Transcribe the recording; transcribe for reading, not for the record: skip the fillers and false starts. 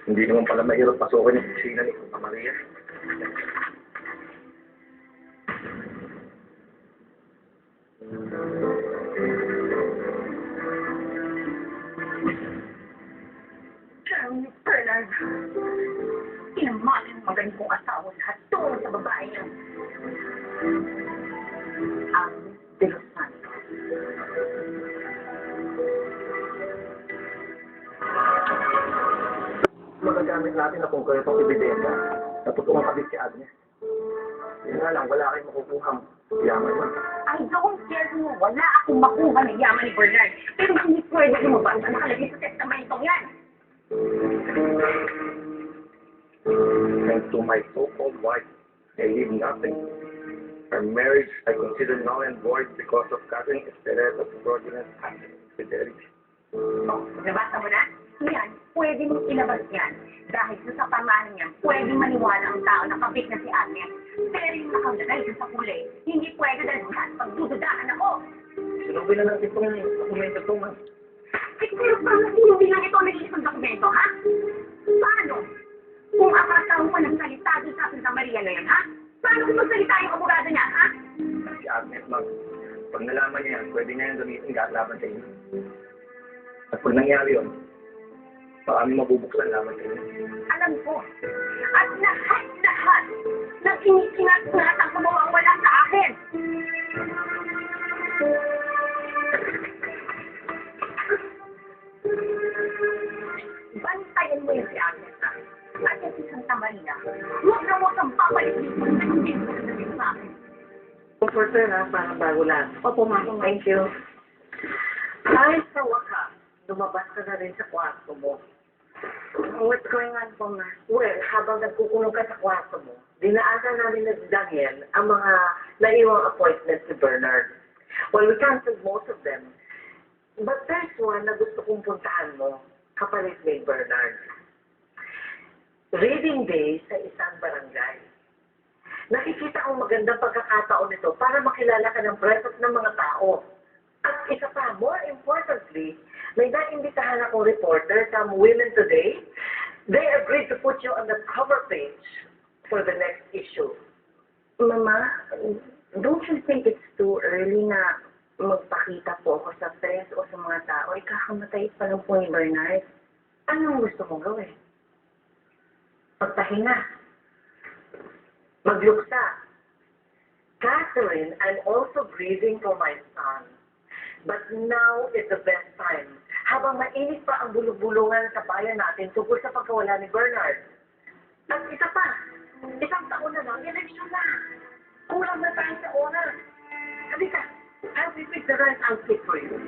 Hindi naman pala mahirap pasukin yung kusina ni Tita Maria. Charlie Bernard, inamanin magaling kong asawa lahat doon sa babae niyo. Ang De Los Santos. Magagamit natin na konkretong ebidensya na totoong kabit si Agnes. Yun nga lang, wala kayong makukuhang yaman man. I don't care kung wala akong makuha ng yaman ni Bernard. Pero hindi pwede lumabas na nakalagay sa testamentong yan. And to my so-called wife, I leave nothing. Our marriage I consider null and void because of Catherine Esteretta's fraudulent act of infidelity. Oh, nabasa mo na? Yan, pwede mong ilabas yan. Dahil sa pamahalan niyan, pwedeng maniwala ang tao na kabit na si Agnes. Pero yung nakalagay sa kulay, hindi pwede dahil pagdududaan ako. Sinubin na natin itong dokumento ito, ma'am. Eh, pero paano sinubin lang ito ang nag-iisang dokumento, ha? Paano? Kung akasaw mo ng salita doon sa Santa Maria na yan, ha? Paano kung magsalita yung abogado niya, ha? Si Agnes, ma'am. Pag nalaman niya yan, pwede niya yung gamitin laban sa inyo. At pag nangyari yun, baka kami mabubuksan laban sa inyo. Alam ko. At lahat ng inisingat-ngat ang kumawawala sa akin. Bantayan mo yung si Agnes, ha? At yung si Santa Maria. Huwag kang papalik dito sa akin. Comforter ha, parang bago lang. Opo, ma'am. Thank you. Kahit sa wakas, lumabas ka na rin sa kwarto mo. What's going on po, ma'am? Well, habang nagkukulong ka sa kwarto mo, dinaanan namin na si Daniel ang mga naiwang appointments ni Bernard. Well, we canceled most of them. But there's one na gusto kong puntahan mo, kapalit ni Bernard. Reading day sa isang barangay. Nakikita ang magandang pagkakataon nito para makilala ka ng presence ng mga tao. At isa pa, more importantly, may naimbitahan akong reporter from Women Today. They agreed to put you on the cover page for the next issue. Mama, don't you think it's too early na magpakita po ako sa press o sa mga tao? Kakamatay pa lang po ni Bernard. Anong gusto mong gawin? Pagpahinga. Magluksa. Catherine, I'm also grieving for my son. But now is the best time. Habang mainit pa ang bulong-bulungan sa bayan natin tungkol sa pagkawala ni Bernard. At isa pa, isang taon na lang, eleksyon na. Kulang na tayo sa oras. Halika, I'll prepare the right outfit for you.